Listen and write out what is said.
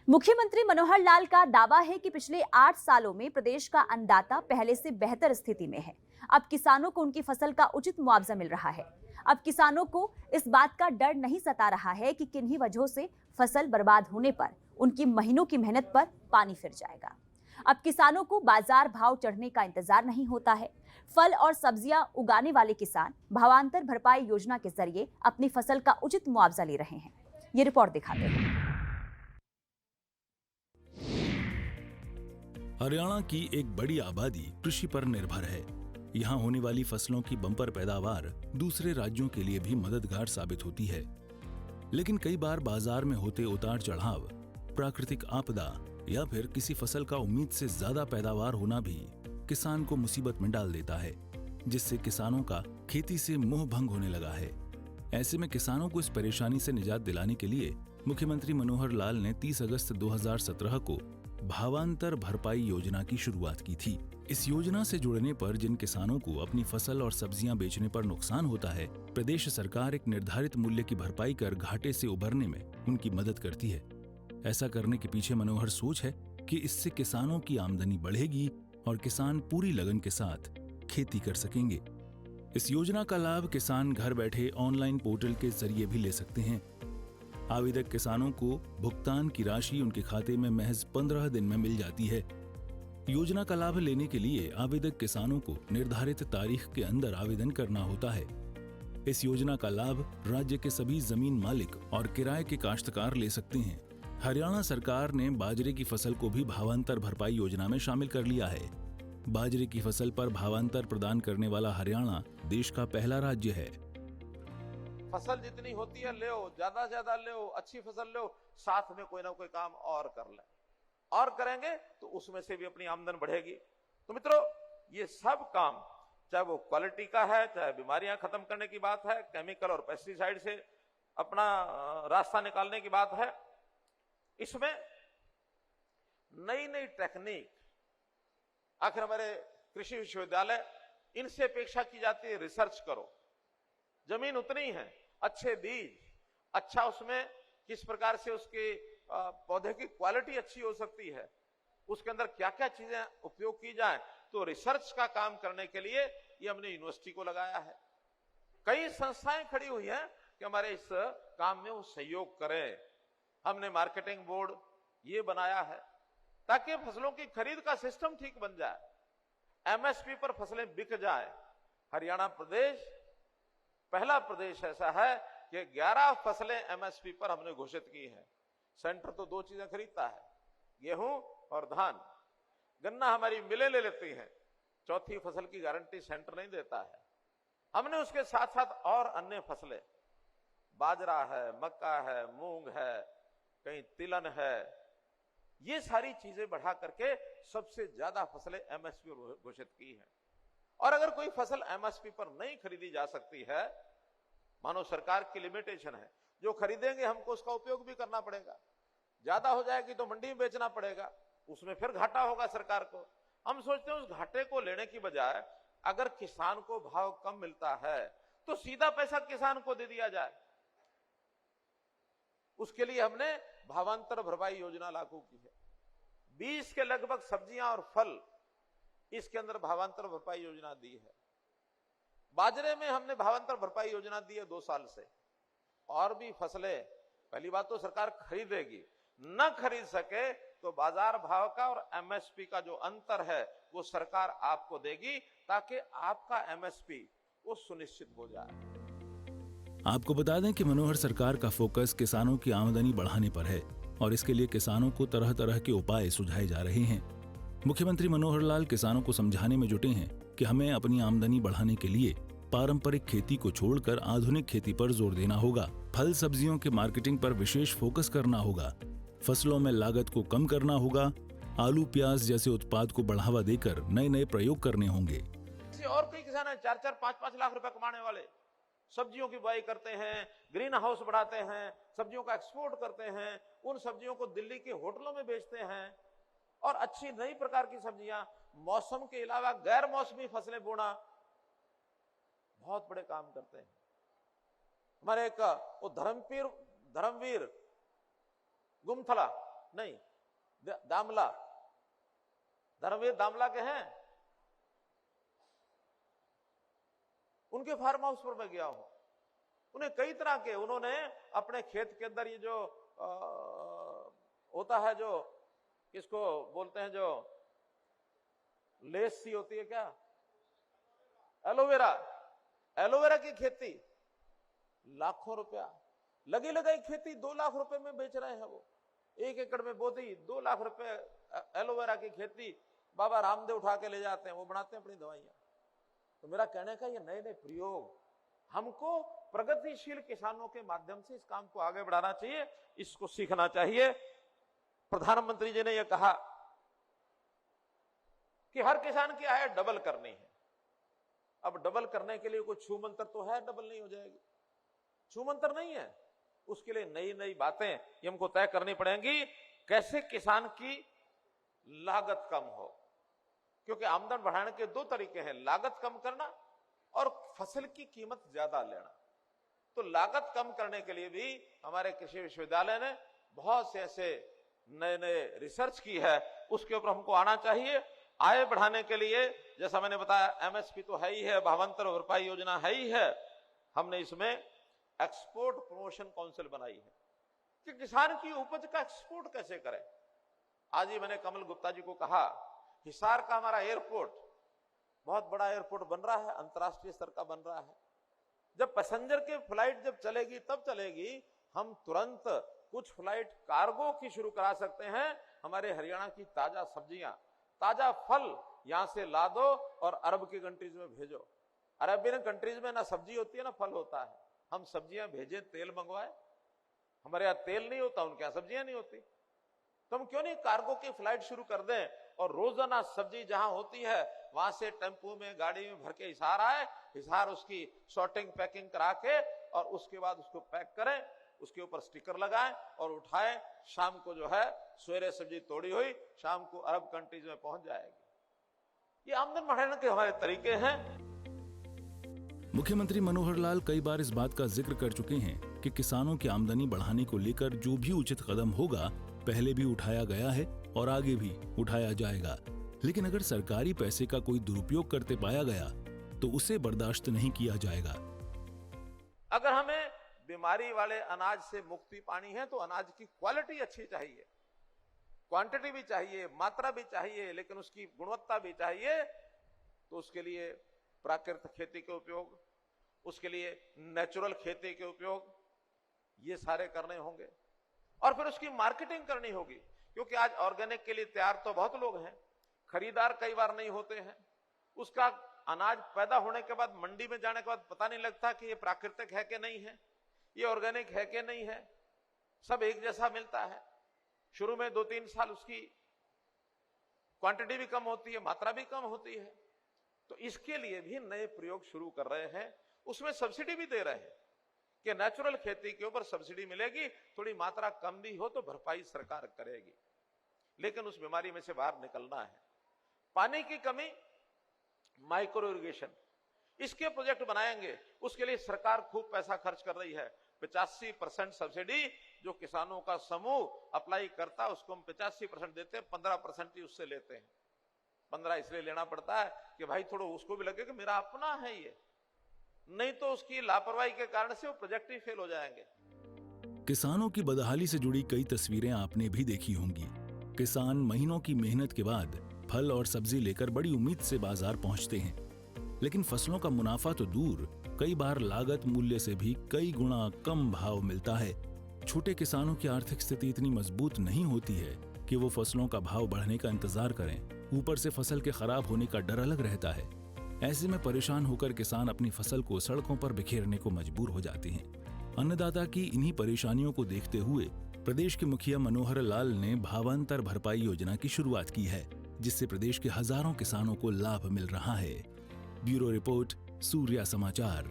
मुख्यमंत्री मनोहर लाल का दावा है कि पिछले 8 सालों में प्रदेश का अन्नदाता पहले से बेहतर स्थिति में है। अब किसानों को उनकी फसल का उचित मुआवजा मिल रहा है। अब किसानों को इस बात का डर नहीं सता रहा है कि किन्हीं वजहों से फसल बर्बाद होने पर उनकी महीनों की मेहनत पर पानी फिर जाएगा। अब किसानों को बाजार भाव चढ़ने का इंतजार नहीं होता है। फल और सब्जियां उगाने वाले किसान भावांतर भरपाई योजना के जरिए अपनी फसल का उचित मुआवजा ले रहे हैं। ये रिपोर्ट दिखाते हैं। हरियाणा की एक बड़ी आबादी कृषि पर निर्भर है। यहाँ होने वाली फसलों की बम्पर पैदावार दूसरे राज्यों के लिए भी मददगार साबित होती है। लेकिन कई बार बाजार में होते उतार चढ़ाव, प्राकृतिक आपदा या फिर किसी फसल का उम्मीद से ज्यादा पैदावार होना भी किसान को मुसीबत में डाल देता है, जिससे किसानों का खेती से मोह भंग होने लगा है। ऐसे में किसानों को इस परेशानी से निजात दिलाने के लिए मुख्यमंत्री मनोहर लाल ने 30 अगस्त 2017 को भावांतर भरपाई योजना की शुरुआत की थी। इस योजना से जुड़ने पर जिन किसानों को अपनी फसल और सब्जियां बेचने पर नुकसान होता है, प्रदेश सरकार एक निर्धारित मूल्य की भरपाई कर घाटे से उबरने में उनकी मदद करती है। ऐसा करने के पीछे मनोहर सोच है कि इससे किसानों की आमदनी बढ़ेगी और किसान पूरी लगन के साथ खेती कर सकेंगे। इस योजना का लाभ किसान घर बैठे ऑनलाइन पोर्टल के जरिए भी ले सकते हैं। आवेदक किसानों को भुगतान की राशि उनके खाते में महज 15 दिन में मिल जाती है। योजना का लाभ लेने के लिए आवेदक किसानों को निर्धारित तारीख के अंदर आवेदन करना होता है। इस योजना का लाभ राज्य के सभी जमीन मालिक और किराए के काश्तकार ले सकते हैं। हरियाणा सरकार ने बाजरे की फसल को भी भावांतर भरपाई योजना में शामिल कर लिया है। बाजरे की फसल पर भावांतर प्रदान करने वाला हरियाणा देश का पहला राज्य है। फसल जितनी होती है ले, ज्यादा से ज्यादा ले, अच्छी फसल ले, साथ में कोई ना कोई काम और कर ले, और करेंगे तो उसमें से भी अपनी आमदन बढ़ेगी। तो मित्रों, ये सब काम, चाहे वो क्वालिटी का है, चाहे बीमारियां खत्म करने की बात है, केमिकल और पेस्टिसाइड से अपना रास्ता निकालने की बात है, इसमें नई नई टेक्निक, आखिर हमारे कृषि विश्वविद्यालय, इनसे अपेक्षा की जाती है रिसर्च करो। जमीन उतनी है, अच्छे बीज, अच्छा उसमें किस प्रकार से उसके पौधे की क्वालिटी अच्छी हो सकती है, उसके अंदर क्या क्या चीजें उपयोग की जाए, तो रिसर्च का काम करने के लिए ये हमने यूनिवर्सिटी को लगाया है। कई संस्थाएं खड़ी हुई हैं कि हमारे इस काम में वो सहयोग करें। हमने मार्केटिंग बोर्ड ये बनाया है ताकि फसलों की खरीद का सिस्टम ठीक बन जाए, एमएसपी पर फसलें बिक जाए। हरियाणा प्रदेश पहला प्रदेश ऐसा है कि 11 फसलें एमएसपी पर हमने घोषित की हैं। सेंटर तो 2 चीजें खरीदता है, गेहूं और धान। गन्ना हमारी मिलें ले लेती हैं, चौथी फसल की गारंटी सेंटर नहीं देता है। हमने उसके साथ साथ और अन्य फसलें, बाजरा है, मक्का है, मूंग है, कहीं तिलहन है, ये सारी चीजें बढ़ा करके सबसे ज्यादा फसलें एमएसपी पर घोषित की हैं। और अगर कोई फसल एमएसपी पर नहीं खरीदी जा सकती है, मानो सरकार की लिमिटेशन है, जो खरीदेंगे हमको उसका उपयोग भी करना पड़ेगा, ज्यादा हो जाएगी तो मंडी में बेचना पड़ेगा, उसमें फिर घाटा होगा सरकार को। हम सोचते हैं उस घाटे को लेने की बजाय अगर किसान को भाव कम मिलता है तो सीधा पैसा किसान को दे दिया जाए। उसके लिए हमने भावांतर भरपाई योजना लागू की है। 20 के लगभग सब्जियां और फल इसके अंदर भावांतर भरपाई योजना दी है। बाजरे में हमने भावांतर भरपाई योजना दी है 2 साल से। और भी फसलें, पहली बात तो सरकार खरीदेगी, न खरीद सके तो बाजार भाव का और एमएसपी का जो अंतर है वो सरकार आपको देगी, ताकि आपका एमएसपी वो सुनिश्चित हो जाए। आपको बता दें कि मनोहर सरकार का फोकस किसानों की आमदनी बढ़ाने पर है और इसके लिए किसानों को तरह तरह के उपाय सुझाए जा रहे हैं। मुख्यमंत्री मनोहर लाल किसानों को समझाने में जुटे हैं कि हमें अपनी आमदनी बढ़ाने के लिए पारंपरिक खेती को छोड़कर आधुनिक खेती पर जोर देना होगा। फल सब्जियों के मार्केटिंग पर विशेष फोकस करना होगा। फसलों में लागत को कम करना होगा। आलू प्याज जैसे उत्पाद को बढ़ावा देकर नए नए प्रयोग करने होंगे। और कई किसान हैं 4-4, 5-5 लाख रुपए कमाने वाले, सब्जियों की बुआई करते हैं, ग्रीन हाउस बढ़ाते हैं, सब्जियों का एक्सपोर्ट करते हैं, उन सब्जियों को दिल्ली के होटलों में बेचते हैं, और अच्छी नई प्रकार की सब्जियां, मौसम के अलावा गैर मौसमी फसलें बोना, बहुत बड़े काम करते हैं। हमारे एक वो धर्मवीर गुमथला, नहीं, दामला, धर्मवीर दामला के हैं, उनके फार्म हाउस पर मैं गया हूं। उन्हें कई तरह के, उन्होंने अपने खेत के अंदर ये जो होता है, जो किसको बोलते हैं, जो लेस सी होती है, क्या, एलोवेरा, एलोवेरा की खेती, लाखों रुपया लगी लगाई खेती 2 लाख रुपए में बेच रहे हैं वो। 1 एकड़ में बोती 2 लाख रुपए एलोवेरा की खेती बाबा रामदेव उठा के ले जाते हैं, वो बनाते हैं अपनी दवाइयां। तो मेरा कहने का ये नए नए प्रयोग, हमको प्रगतिशील किसानों के माध्यम से इस काम को आगे बढ़ाना चाहिए, इसको सीखना चाहिए। प्रधानमंत्री जी ने यह कहा कि हर किसान की आय डबल करनी है। अब डबल करने के लिए कोई छू मंत्र तो है, डबल नहीं हो जाएगी, छू मंत्र नहीं है। उसके लिए नई नई बातें ये हमको तय करनी पड़ेंगी, कैसे किसान की लागत कम हो, क्योंकि आमदन बढ़ाने के 2 तरीके हैं, लागत कम करना और फसल की कीमत ज्यादा लेना। तो लागत कम करने के लिए भी हमारे कृषि विश्वविद्यालय ने बहुत से ऐसे नए नए रिसर्च की है, उसके ऊपर हमको आना चाहिए। आय बढ़ाने के लिए जैसा मैंने बताया, एमएसपी तो है ही है, भावांतर भरपाई योजना है ही है, हमने इसमें एक्सपोर्ट प्रमोशन काउंसिल बनाई है कि किसान की उपज का एक्सपोर्ट कैसे करें। आज ही मैंने कमल गुप्ता जी को कहा, हिसार का हमारा एयरपोर्ट बहुत बड़ा एयरपोर्ट बन रहा है, अंतर्राष्ट्रीय स्तर का बन रहा है। जब पैसेंजर की फ्लाइट जब चलेगी तब चलेगी, हम तुरंत कुछ फ्लाइट कार्गो की शुरू करा सकते हैं। हमारे हरियाणा की ताजा सब्जियां, ताजा फल यहां से ला दो और अरब की कंट्रीज में भेजो। अरेबियन कंट्रीज में ना सब्जी होती है ना फल होता है, हम सब्जियां भेजें, तेल मंगवाए, हमारे यहां तेल नहीं होता, उनके यहां सब्जियां नहीं होती। तो हम क्यों नहीं कार्गो की फ्लाइट शुरू कर दें और रोजाना सब्जी जहां होती है वहां से टेम्पो में, गाड़ी में भर के हिसार आए, हिसार उसकी सॉर्टिंग पैकिंग करा के और उसके बाद उसको पैक करें, उसके ऊपर स्टिकर लगाएं और उठाएं। शाम को जो है सवेरे सब्जी तोड़ी हुई शाम को अरब कंट्रीज में पहुंच जाएगी। ये आमदन बढ़ाने के हमारे तरीके हैं। मुख्यमंत्री मनोहर लाल कई बार इस बात का जिक्र कर चुके हैं कि किसानों की आमदनी बढ़ाने को लेकर जो भी उचित कदम होगा पहले भी उठाया गया है और आगे भी उठाया जाएगा। लेकिन अगर सरकारी पैसे का कोई दुरुपयोग करते पाया गया तो उसे बर्दाश्त नहीं किया जाएगा। अगर हमें बीमारी वाले अनाज से मुक्ति पानी है तो अनाज की क्वालिटी अच्छी चाहिए, क्वांटिटी भी चाहिए, मात्रा भी चाहिए, लेकिन उसकी गुणवत्ता भी चाहिए। तो उसके लिए प्राकृतिक खेती के उपयोग, उसके लिए नेचुरल खेती के उपयोग, ये सारे करने होंगे और फिर उसकी मार्केटिंग करनी होगी। क्योंकि आज ऑर्गेनिक के लिए तैयार तो बहुत लोग हैं, खरीदार कई बार नहीं होते हैं। उसका अनाज पैदा होने के बाद मंडी में जाने के बाद पता नहीं लगता कि ये प्राकृतिक है कि नहीं है, ये ऑर्गेनिक है कि नहीं है। सब एक जैसा मिलता है। शुरू में 2-3 साल उसकी क्वांटिटी भी कम होती है, मात्रा भी कम होती है। तो इसके लिए भी नए प्रयोग शुरू कर रहे हैं, उसमें सब्सिडी भी दे रहे हैं कि नेचुरल खेती के ऊपर सब्सिडी मिलेगी, थोड़ी मात्रा कम भी हो तो भरपाई सरकार करेगी। लेकिन उस बीमारी में से बाहर निकलना है। पानी की कमी, माइक्रो इरिगेशन, इसके प्रोजेक्ट बनाएंगे, उसके लिए सरकार खूब पैसा खर्च कर रही है। 85% सब्सिडी जो किसानों का समूह अप्लाई करता है उसको हम 85% देते हैं, 15% ही उससे लेते हैं। 15 इसलिए लेना पड़ता है कि भाई थोड़ा उसको भी लगे कि मेरा अपना है ये, नहीं तो उसकी लापरवाही के कारण से वो प्रोजेक्ट ही फेल हो जाएंगे। किसानों की बदहाली से जुड़ी कई तस्वीरें आपने भी देखी होंगी। किसान महीनों की मेहनत के बाद फल और सब्जी लेकर बड़ी उम्मीद से बाजार पहुंचते हैं, लेकिन फसलों का मुनाफा तो दूर, कई बार लागत मूल्य से भी कई गुना कम भाव मिलता है। छोटे किसानों की आर्थिक स्थिति इतनी मजबूत नहीं होती है कि वो फसलों का भाव बढ़ने का इंतजार करें। ऊपर से फसल के खराब होने का डर अलग रहता है। ऐसे में परेशान होकर किसान अपनी फसल को सड़कों पर बिखेरने को मजबूर हो जाते हैं। अन्नदाता की इन्हीं परेशानियों को देखते हुए प्रदेश के मुखिया मनोहर लाल ने भावांतर भरपाई योजना की शुरुआत की है, जिससे प्रदेश के हजारों किसानों को लाभ मिल रहा है। ब्यूरो रिपोर्ट, सूर्या समाचार।